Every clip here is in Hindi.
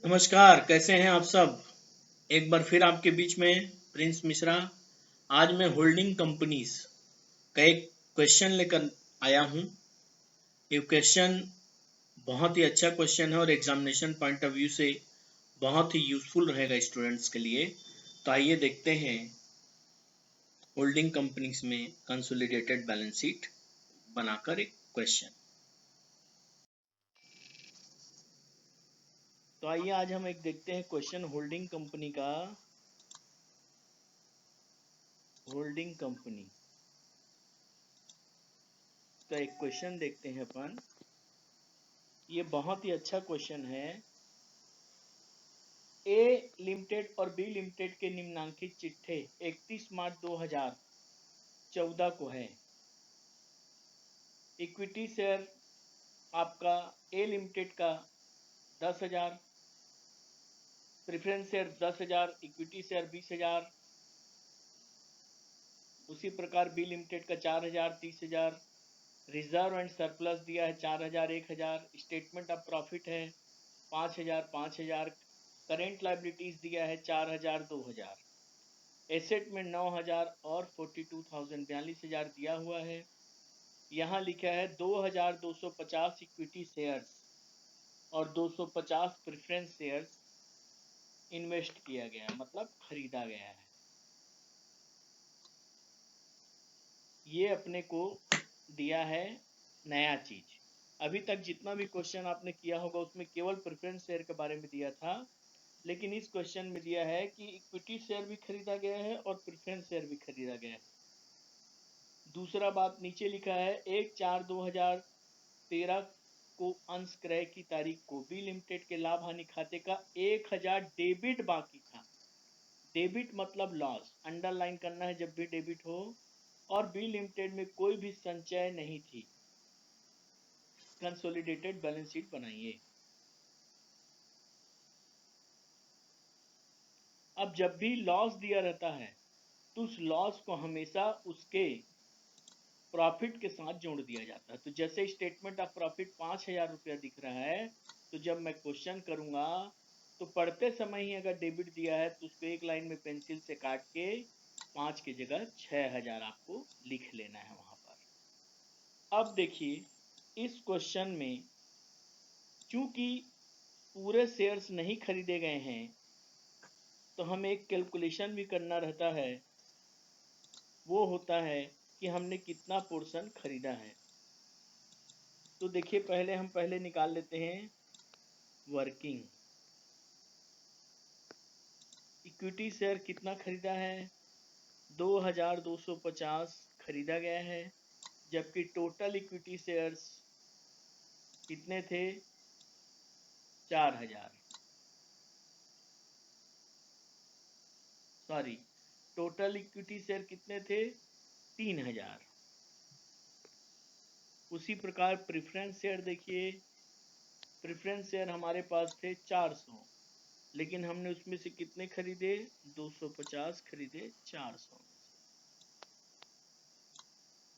नमस्कार, कैसे हैं आप सब? एक बार फिर आपके बीच में प्रिंस मिश्रा। आज मैं होल्डिंग कंपनीज का एक क्वेश्चन लेकर आया हूँ। ये क्वेश्चन बहुत ही अच्छा क्वेश्चन है और एग्जामिनेशन पॉइंट ऑफ व्यू से बहुत ही यूजफुल रहेगा स्टूडेंट्स के लिए। तो आइए देखते हैं होल्डिंग कंपनीज में कंसोलिडेटेड बैलेंस शीट बनाकर एक क्वेश्चन। तो आइए आज हम एक देखते हैं क्वेश्चन होल्डिंग कंपनी का। होल्डिंग कंपनी का एक क्वेश्चन देखते हैं अपन। ये बहुत ही अच्छा क्वेश्चन है। ए लिमिटेड और बी लिमिटेड के निम्नांकित चिट्ठे 31 मार्च 2014 को है। इक्विटी शेयर आपका ए लिमिटेड का 10,000, प्रेफरेंस शेयर 10,000, इक्विटी शेयर 20,000। उसी प्रकार बी लिमिटेड का 4,000, 30,000। रिजर्व एंड सरप्लस दिया है 4,000, 1,000। स्टेटमेंट ऑफ प्रॉफिट है 5,000, 5,000। करेंट लाइबिलिटीज दिया है 4,000, 2,000। एसेट में 9,000 और 42,000 42,000 दिया हुआ है। यहाँ लिखा है 2,250 इक्विटी शेयर्स और 250 प्रेफरेंस शेयर्स इन्वेस्ट किया गया है, मतलब खरीदा गया है। ये अपने को दिया है नया चीज। अभी तक जितना भी क्वेश्चन आपने किया होगा उसमें केवल प्रेफरेंस शेयर के बारे में दिया था, लेकिन इस क्वेश्चन में दिया है कि इक्विटी शेयर भी खरीदा गया है और प्रेफरेंस शेयर भी खरीदा गया है। दूसरा बात नीचे लिखा है 1/4/2013 को अंश क्रय की तारीख को बी लिमिटेड के लाभ हानि खाते का 1,000 डेबिट बाकी था। डेबिट मतलब लॉस, अंडरलाइन करना है जब भी डेबिट हो। और बी लिमिटेड में कोई भी संचय नहीं थी। कंसोलिडेटेड बैलेंस शीट बनाइए। अब जब भी लॉस दिया रहता है तो उस लॉस को हमेशा उसके प्रॉफिट के साथ जोड़ दिया जाता है। तो जैसे स्टेटमेंट ऑफ प्रॉफिट 5,000 रुपया दिख रहा है, तो जब मैं क्वेश्चन करूंगा तो पढ़ते समय ही अगर डेबिट दिया है तो उसको एक लाइन में पेंसिल से काट के 5 की जगह 6,000 आपको लिख लेना है वहां पर। अब देखिए इस क्वेश्चन में चूंकि पूरे शेयर्स नहीं खरीदे गए हैं तो हमें एक कैलकुलेशन भी करना रहता है। वो होता है कि हमने कितना पोर्शन खरीदा है। तो देखिए पहले निकाल लेते हैं वर्किंग। इक्विटी शेयर कितना खरीदा है? 2,250 खरीदा गया है, जबकि टोटल इक्विटी शेयर्स कितने थे? 4,000। सॉरी, टोटल इक्विटी शेयर कितने थे? 3,000। उसी प्रकार प्रेफरेंस शेयर देखिए, प्रेफरेंस शेयर हमारे पास थे 400, लेकिन हमने उसमें से कितने खरीदे? 250 खरीदे 400।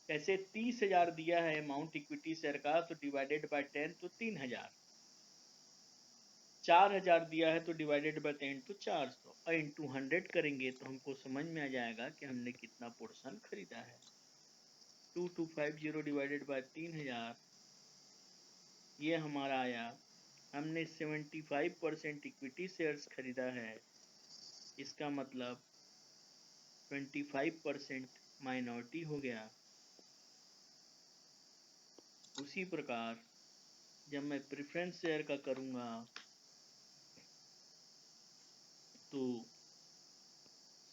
ऐसे 30,000 दिया है अमाउंट इक्विटी शेयर का, तो डिवाइडेड बाय 10 तो 3,000। 4,000 दिया है तो डिवाइडेड बाय 10 तो 400 और इंटू 100 करेंगे तो हमको समझ में आ जाएगा कि हमने कितना पोर्शन खरीदा है। 2250 डिवाइडेड बाय 3,000, ये हमारा आया। हमने 75% इक्विटी शेयर्स खरीदा है, इसका मतलब 25% माइनॉरिटी हो गया। उसी प्रकार जब मैं प्रेफरेंस शेयर का करूंगा तो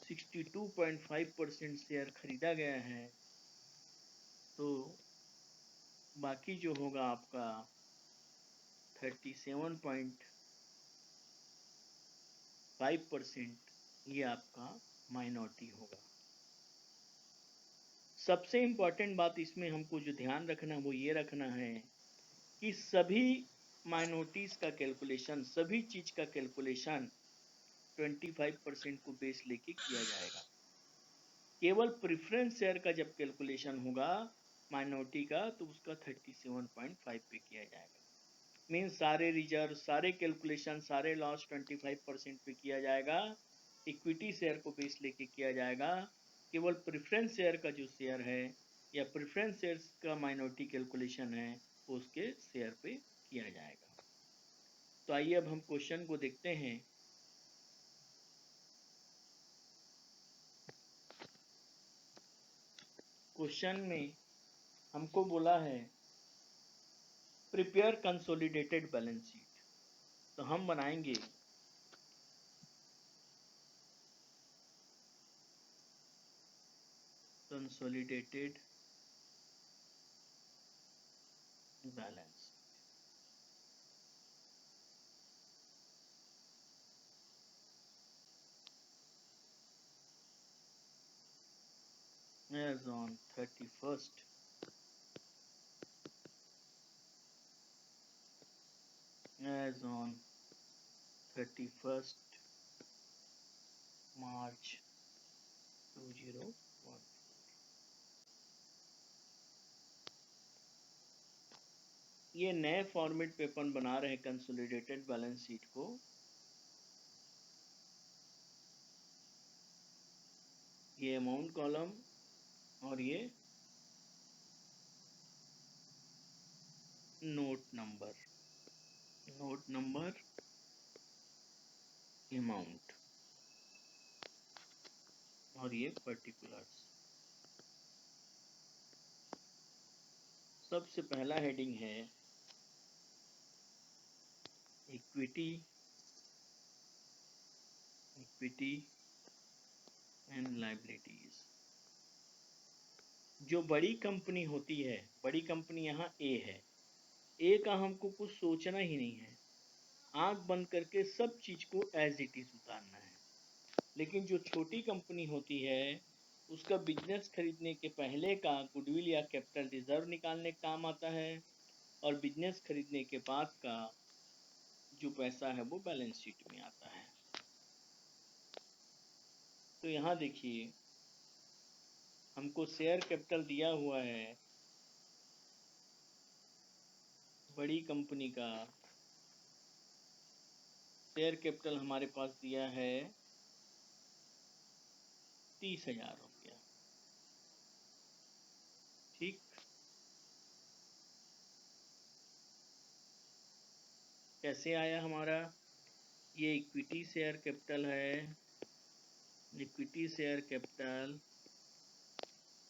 62.5% शेयर खरीदा गया है, तो बाकी जो होगा आपका 37.5% ये आपका माइनॉरिटी होगा। सबसे इम्पोर्टेंट बात इसमें हमको जो ध्यान रखना वो ये रखना है कि सभी माइनॉरिटीज का कैलकुलेशन, सभी चीज का कैलकुलेशन 25% को बेस लेके किया जाएगा। केवल प्रेफरेंस शेयर का जब कैलकुलेशन होगा माइनॉरिटी का तो उसका 37.5 पे किया जाएगा। मीन्स सारे रिजर्व, सारे कैलकुलेशन, सारे लॉस 25% पे किया जाएगा, इक्विटी शेयर को बेस लेके किया जाएगा। केवल प्रेफरेंस शेयर का जो शेयर है या प्रेफरेंस शेयर का माइनॉरिटी कैलकुलेशन है वो उसके शेयर पे किया जाएगा। तो आइए अब हम क्वेश्चन को देखते हैं। क्वेश्चन में हमको बोला है प्रिपेयर कंसोलिडेटेड बैलेंस शीट। तो हम बनाएंगे consolidated balance as on 31st as on 31st March 2014। ये नए फॉर्मेट पे अपन बना रहे हैं कंसोलिडेटेड बैलेंस शीट को। ये अमाउंट कॉलम और ये नोट नंबर, अमाउंट और ये पर्टिकुलर्स। सबसे पहला हेडिंग है इक्विटी एंड लायबिलिटीज। जो बड़ी कंपनी होती है, बड़ी कंपनी यहाँ ए है, ए का हमको कुछ सोचना ही नहीं है, आंख बंद करके सब चीज को एज इट इज उतारना है। लेकिन जो छोटी कंपनी होती है उसका बिजनेस खरीदने के पहले का गुडविल या कैपिटल रिजर्व निकालने का काम आता है, और बिजनेस खरीदने के बाद का जो पैसा है वो बैलेंस शीट में आता है। तो यहाँ देखिए हमको शेयर कैपिटल दिया हुआ है बड़ी कंपनी का। शेयर कैपिटल हमारे पास दिया है 30,000 रुपया। ठीक, कैसे आया हमारा? ये इक्विटी शेयर कैपिटल है। इक्विटी शेयर कैपिटल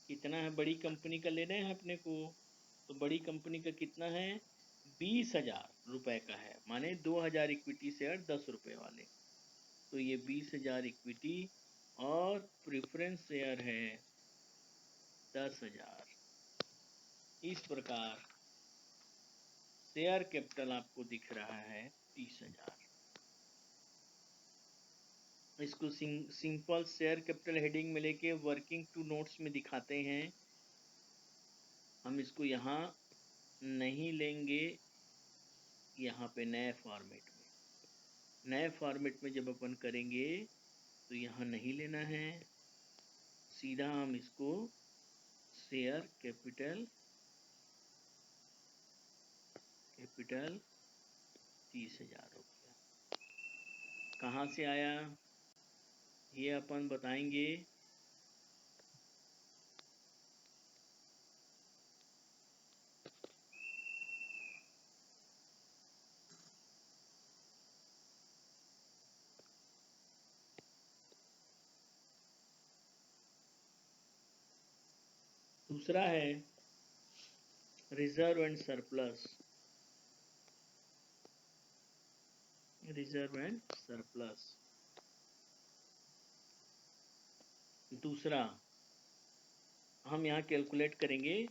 कितना है? बड़ी कंपनी का लेना है अपने को, तो बड़ी कंपनी का कितना है? 20,000 रुपए का है, माने 2,000 इक्विटी शेयर 10 रुपए वाले। तो ये 20,000 इक्विटी और प्रेफरेंस शेयर है 10,000। इस प्रकार शेयर कैपिटल आपको दिख रहा है 30,000। इसको सिंपल शेयर कैपिटल हेडिंग में लेके वर्किंग टू नोट्स में दिखाते हैं। हम इसको यहाँ नहीं लेंगे, यहाँ पे नए फॉर्मेट में। नए फॉर्मेट में जब अपन करेंगे तो यहाँ नहीं लेना है, सीधा हम इसको शेयर कैपिटल 30,000 रुपया कहाँ से आया ये अपन बताएंगे। दूसरा है reserve and surplus. Reserve and surplus दूसरा हम यहाँ कैलकुलेट करेंगे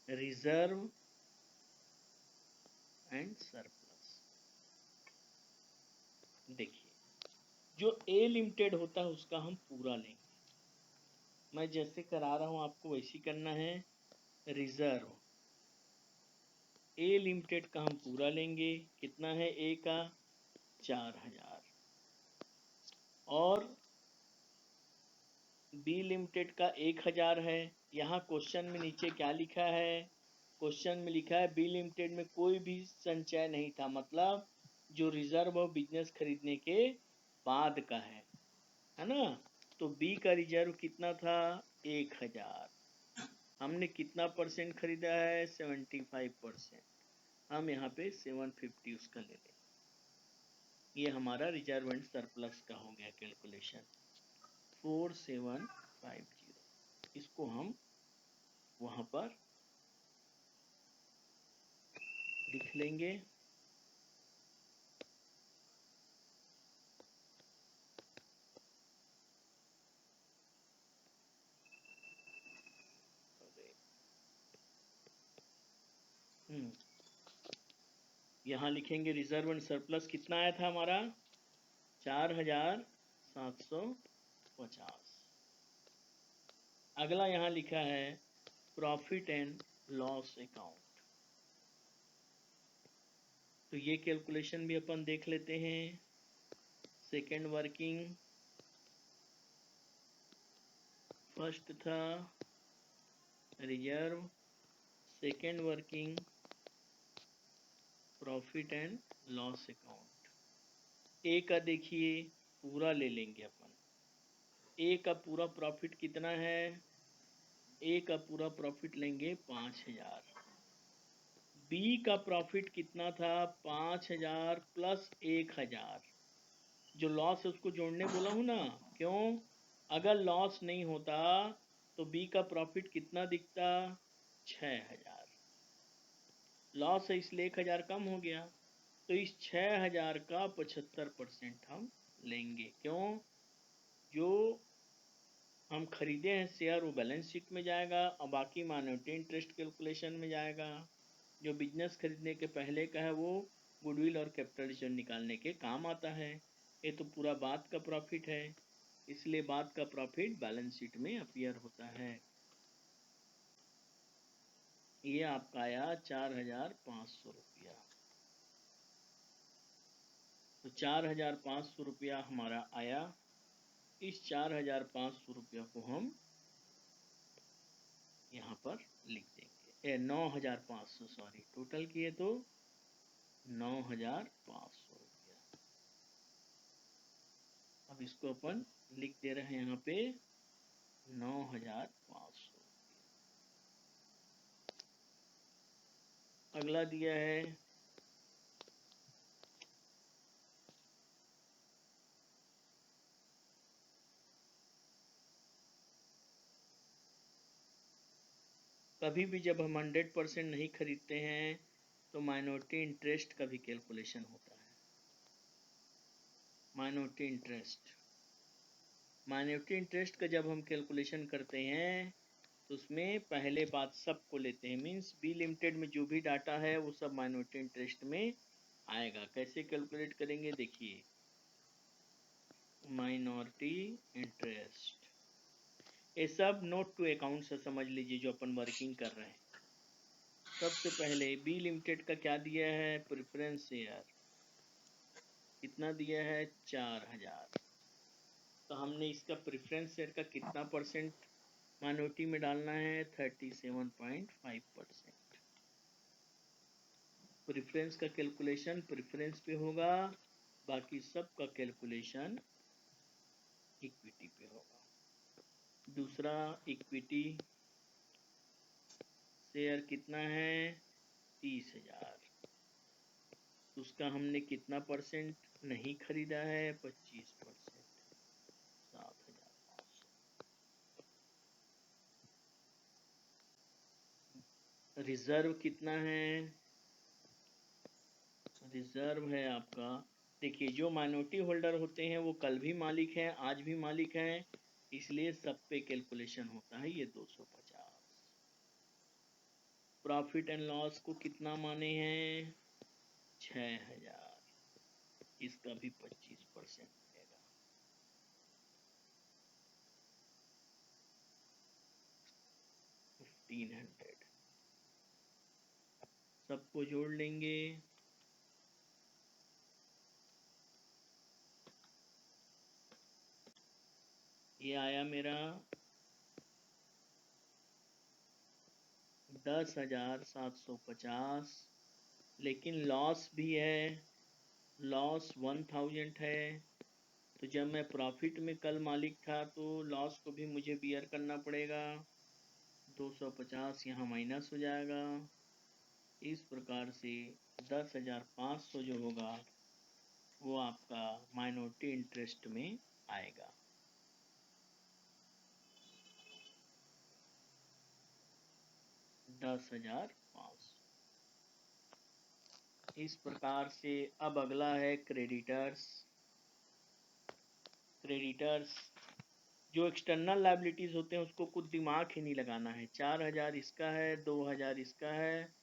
रिजर्व एंड सरप्लस। देखिए जो ए लिमिटेड होता है उसका हम पूरा लेंगे, मैं जैसे करा रहा हूँ आपको वैसे करना है। रिजर्व ए लिमिटेड का हम पूरा लेंगे, कितना है ए का? 4,000। और बी लिमिटेड का 1,000 है। यहाँ क्वेश्चन में नीचे क्या लिखा है? क्वेश्चन में लिखा है बी लिमिटेड में कोई भी संचय नहीं था, मतलब जो रिजर्व ऑफ बिजनेस खरीदने के बाद का है ना। तो बी का रिजर्व कितना था, 1000। हमने कितना परसेंट खरीदा है, 75%। हम यहाँ पे 750 उसका ले लें। ये हमारा रिजर्व एंड सरप्लस का हो गया कैलकुलेशन 4750। इसको हम वहां पर लिख लेंगे। यहाँ लिखेंगे रिजर्व एंड सरप्लस कितना आया था हमारा, 4750। अगला यहाँ लिखा है प्रॉफिट एंड लॉस अकाउंट। तो ये कैलकुलेशन भी अपन देख लेते हैं। सेकेंड वर्किंग, फर्स्ट था reserve, second working profit and loss account. A का देखिए पूरा ले लेंगे अपन। ए का पूरा प्रॉफिट कितना है, ए का पूरा प्रॉफिट लेंगे 5000। बी का प्रॉफिट कितना था, 5000 प्लस 1000। जो लॉस है उसको जोड़ने बोला हूं ना, क्यों, अगर लॉस नहीं होता तो बी का प्रॉफिट कितना दिखता, 6000। लॉस है इसलिए 1000 कम हो गया, तो इस 6000 का 75% हम लेंगे। क्यों, जो हम खरीदे हैं शेयर वो बैलेंस शीट में जाएगा और बाकी माइनॉरिटी इंटरेस्ट कैलकुलेशन में जाएगा। जो बिजनेस खरीदने के पहले का है वो गुडविल और कैपिटल रिजर्व निकालने के काम आता है। ये तो पूरा बाद का प्रॉफिट है, इसलिए बाद का प्रॉफिट बैलेंस शीट में अपीयर होता है। ये आपका आया 4500 रुपया। तो 4500 रुपया हमारा आया। इस 4500 रुपया को हम यहाँ पर लिख देंगे। 9500, सॉरी, टोटल किए तो 9500 रुपया। अब इसको अपन लिख दे रहे हैं यहाँ पे 9500 रुपया। अगला दिया है कभी भी जब हम 100% नहीं खरीदते हैं तो माइनॉरिटी इंटरेस्ट का भी कैलकुलेशन होता है। माइनॉरिटी इंटरेस्ट का जब हम कैलकुलेशन करते हैं तो उसमें पहले बात सबको लेते हैं, मीन्स बी लिमिटेड में जो भी डाटा है वो सब माइनॉरिटी इंटरेस्ट में आएगा। कैसे कैलकुलेट करेंगे, देखिए, माइनॉरिटी इंटरेस्ट, ये सब नोट टू अकाउंट से समझ लीजिए जो अपन वर्किंग कर रहे हैं। सबसे पहले बी लिमिटेड का क्या दिया है, प्रेफरेंस शेयर कितना दिया है, 4000। तो हमने इसका प्रेफरेंस शेयर का कितना परसेंट माइनॉरिटी में डालना है, 37.5%। प्रेफरेंस का कैलकुलेशन प्रेफरेंस पे होगा, बाकी सब का कैलकुलेशन इक्विटी पे होगा। दूसरा इक्विटी शेयर कितना है, 30000। उसका हमने कितना परसेंट नहीं खरीदा है, 25%, 7500। रिजर्व कितना है, रिजर्व है आपका, देखिए जो माइनॉरिटी होल्डर होते हैं वो कल भी मालिक हैं आज भी मालिक हैं, इसलिए सब पे कैलकुलेशन होता है ये 250। प्रॉफिट एंड लॉस को कितना माने हैं, 6000, इसका भी 25% मिलेगा। 1500 सबको जोड़ लेंगे। ये आया मेरा 10,750, लेकिन लॉस भी है, लॉस 1000 है। तो जब मैं प्रॉफिट में कल मालिक था तो लॉस को भी मुझे बियर करना पड़ेगा। 250 यहाँ माइनस हो जाएगा। इस प्रकार से 10,500 जो होगा वो आपका माइनॉरिटी इंटरेस्ट में आएगा। इस प्रकार से अब अगला है क्रेडिटर्स। क्रेडिटर्स जो एक्सटर्नल लायबिलिटीज होते हैं उसको कुछ दिमाग ही नहीं लगाना है। 4000 इसका है, 2000 इसका है,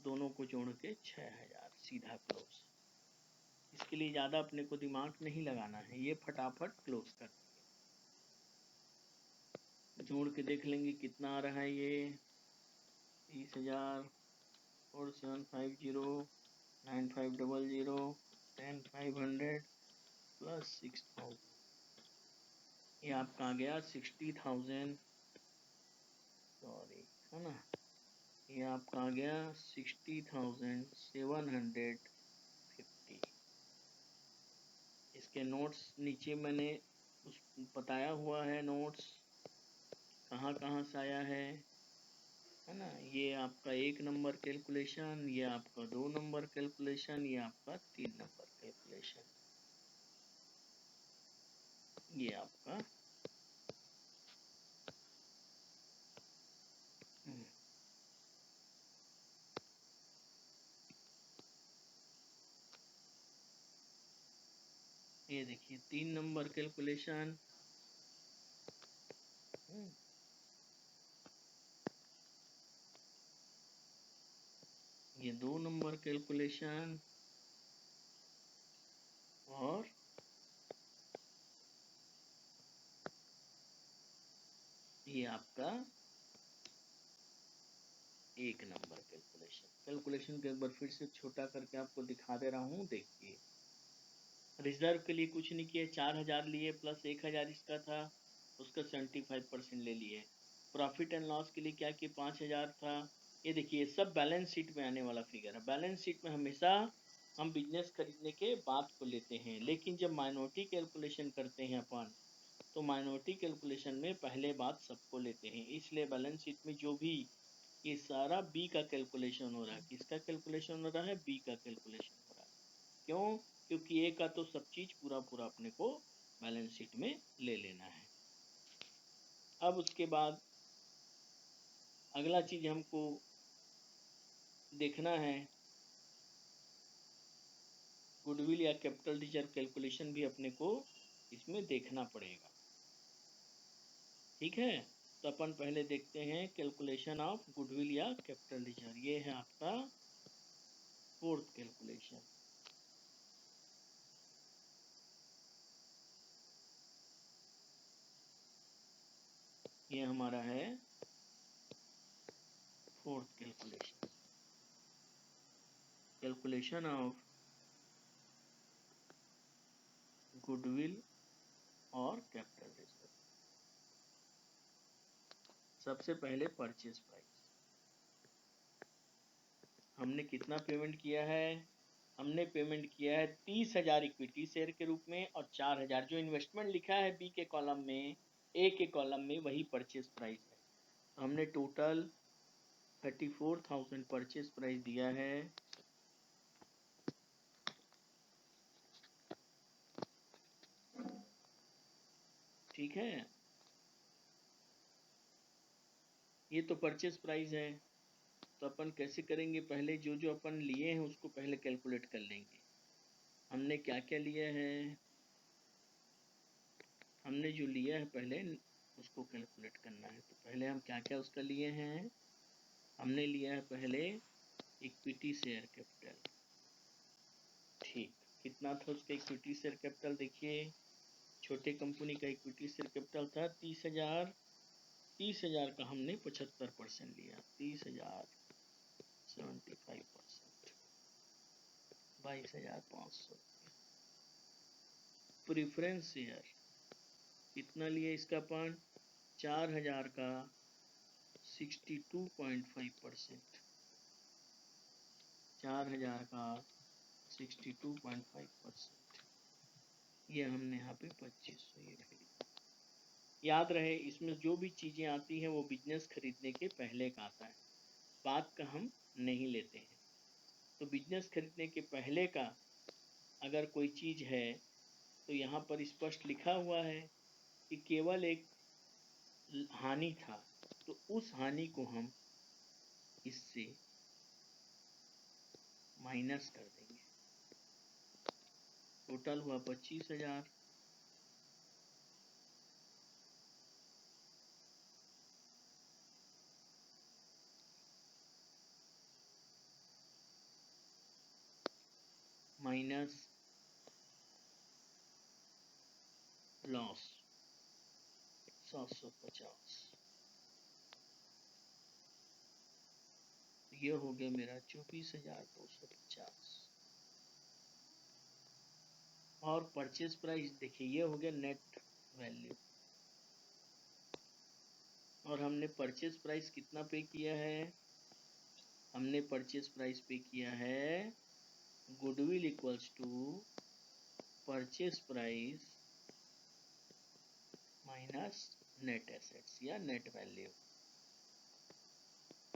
दोनों को जोड़ के 6000, सीधा क्लोज। इसके लिए ज़्यादा अपने को दिमाग नहीं लगाना है, ये फटाफट क्लोज कर देंगे। जोड़ के देख लेंगे कितना आ रहा है ये। 30,000 और 750 9500 10500 प्लस 6000, ये आपका आ गया 60,000, सॉरी है ना, ये आपका आ गया 60,750। इसके नोट्स नीचे मैंने उस बताया हुआ है, नोट्स कहाँ कहाँ से आया है ना। ये आपका 1 नंबर कैलकुलेशन, ये आपका 2 नंबर कैलकुलेशन, ये आपका 3 नंबर कैलकुलेशन, ये आपका ये देखिए 3 नंबर कैलकुलेशन, ये 2 नंबर कैलकुलेशन, और ये आपका 1 नंबर कैलकुलेशन। कैलकुलेशन को एक बार फिर से छोटा करके आपको दिखा दे रहा हूँ, देखिए। रिजर्व के लिए कुछ नहीं किया, 4000 लिए प्लस 1000 इसका था, उसका 75% ले लिए। प्रॉफिट एंड लॉस के लिए क्या किया, 5000 था। ये देखिए सब बैलेंस शीट में आने वाला फिगर है। बैलेंस शीट में हमेशा हम बिजनेस खरीदने के बाद को लेते हैं, लेकिन जब माइनॉरिटी कैलकुलेशन करते हैं अपन, तो माइनॉरिटी कैलकुलेशन में पहले बात सबको लेते हैं। इसलिए बैलेंस शीट में जो भी ये सारा बी का कैलकुलेशन हो रहा है, किसका कैलकुलेशन हो रहा है, बी का कैलकुलेशन हो रहा है। क्यों, क्योंकि ए का तो सब चीज पूरा पूरा अपने को बैलेंस शीट में ले लेना है। अब उसके बाद अगला चीज हमको देखना है, गुडविल या कैपिटल रिजर्व कैलकुलेशन भी अपने को इसमें देखना पड़ेगा। ठीक है, तो अपन पहले देखते हैं कैलकुलेशन ऑफ गुडविल या कैपिटल रिजर्व। ये है आपका 4th कैलकुलेशन। ये हमारा है 4th calculation, calculation of goodwill और कैपिटल रिजर्व। सबसे पहले परचेज प्राइस, हमने कितना पेमेंट किया है, हमने पेमेंट किया है 30,000 इक्विटी शेयर के रूप में, और 4000 जो इन्वेस्टमेंट लिखा है बी के कॉलम में, ए के कॉलम में वही परचेज प्राइस है। हमने टोटल 34,000 परचेज प्राइस दिया है। ठीक है, ये तो परचेज प्राइस है। तो अपन कैसे करेंगे, पहले जो जो अपन लिए हैं उसको पहले कैलकुलेट कर लेंगे। हमने क्या क्या लिया है, हमने जो लिया है पहले उसको कैलकुलेट करना है। तो पहले हम क्या क्या उसका लिए हैं, हमने लिया है पहले इक्विटी शेयर कैपिटल। ठीक, कितना था उसका इक्विटी शेयर कैपिटल, देखिए छोटे कंपनी का इक्विटी शेयर कैपिटल था 30,000। 30,000 का हमने 75% लिया, 30,000 75%, 22,500। प्रिफरेंस शेयर कितना लिया इसका अपन, 4000 का 62.5%, 4000 का 62.5%, ये हमने यहाँ पे 2500 ये खरीदा। याद रहे इसमें जो भी चीज़ें आती हैं वो बिजनेस खरीदने के पहले का आता है, बाद का हम नहीं लेते हैं। तो बिजनेस खरीदने के पहले का अगर कोई चीज़ है तो यहाँ पर स्पष्ट लिखा हुआ है कि केवल एक हानि था, तो उस हानि को हम इससे माइनस कर देंगे। टोटल हुआ 25,000, माइनस लॉस 750, ये हो गया मेरा 24,250। और परचेज प्राइस देखिए ये हो गया नेट वैल्यू, और हमने परचेज प्राइस कितना पे किया है, हमने परचेज प्राइस पे किया है goodwill equals to purchase price minus net assets या नेट वैल्यू,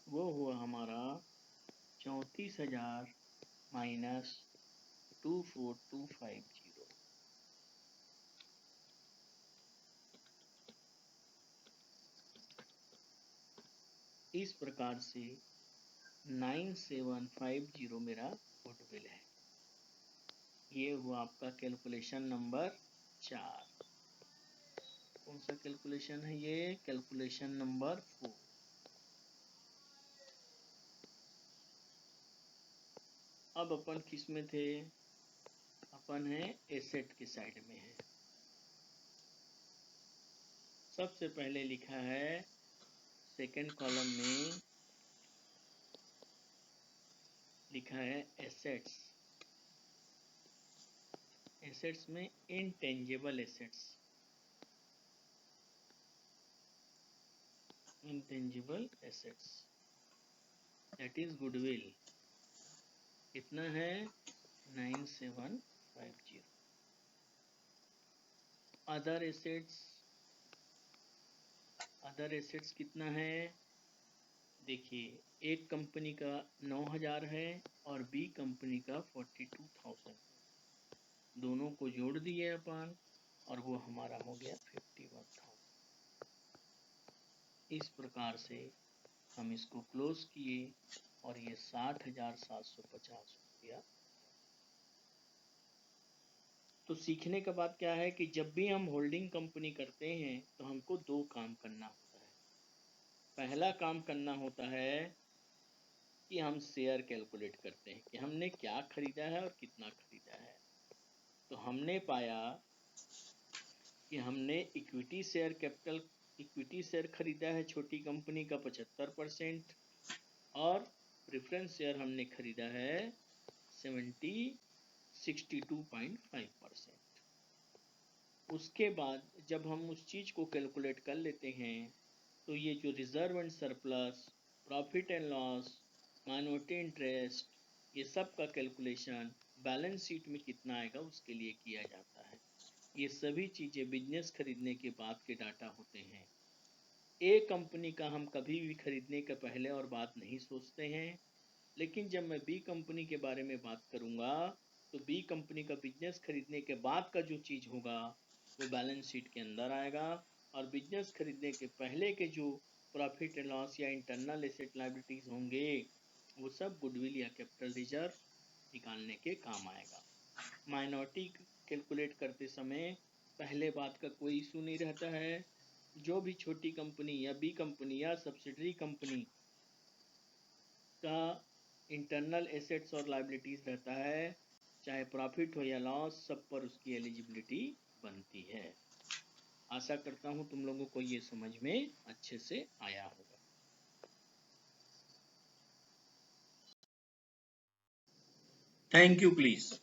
वो हुआ हमारा 34,000 माइनस 24,250। इस प्रकार से 9750 मेरा गुडविल है। ये हुआ आपका कैलकुलेशन नंबर 4। कौन सा कैलकुलेशन है ये, कैलकुलेशन नंबर 4। अब अपन किस में थे, अपन है एसेट के साइड में है। सबसे पहले लिखा है सेकंड कॉलम में लिखा है एसेट्स, एसेट्स में intangible assets, intangible assets that is goodwill, कितना है 9750। अदर एसेट्स, अदर एसेट्स कितना है, देखिए एक कंपनी का 9,000 है और बी कंपनी का 42,000, दोनों को जोड़ दिए अपन और वो हमारा हो गया 51,000। इस प्रकार से हम इसको क्लोज किए और ये 60,750 रुपया। तो सीखने का बात क्या है कि जब भी हम होल्डिंग कंपनी करते हैं तो हमको दो काम करना होता है। पहला काम करना होता है कि हम शेयर कैलकुलेट करते हैं कि हमने क्या खरीदा है और कितना खरीदा है। तो हमने पाया कि हमने equity share capital, equity share खरीदा है छोटी कंपनी का 75% और प्रेफरेंस शेयर हमने खरीदा है 62.5%। उसके बाद जब हम उस चीज़ को कैलकुलेट कर लेते हैं तो ये जो reserve and surplus, profit and loss, minority interest, ये सब का कैलकुलेशन बैलेंस शीट में कितना आएगा उसके लिए किया जाता है। ये सभी चीज़ें बिजनेस खरीदने के बाद के डाटा होते हैं। ए कंपनी का हम कभी भी खरीदने के पहले और बाद नहीं सोचते हैं, लेकिन जब मैं बी कंपनी के बारे में बात करूंगा तो बी कंपनी का बिजनेस खरीदने के बाद का जो चीज़ होगा वो बैलेंस शीट के अंदर आएगा, और बिजनेस खरीदने के पहले के जो प्रॉफिट एंड लॉस या इंटरनल एसेट लायबिलिटीज होंगे वो सब गुडविल या कैपिटल रिजर्व निकालने के काम आएगा। माइनॉरिटी कैलकुलेट करते समय पहले बात का कोई इशू नहीं रहता है। जो भी छोटी कंपनी या बी कंपनी या सब्सिडरी कंपनी का इंटरनल एसेट्स और लायबिलिटीज रहता है, चाहे प्रॉफिट हो या लॉस, सब पर उसकी एलिजिबिलिटी बनती है। आशा करता हूँ तुम लोगों को ये समझ में अच्छे से आया होगा। Thank you please.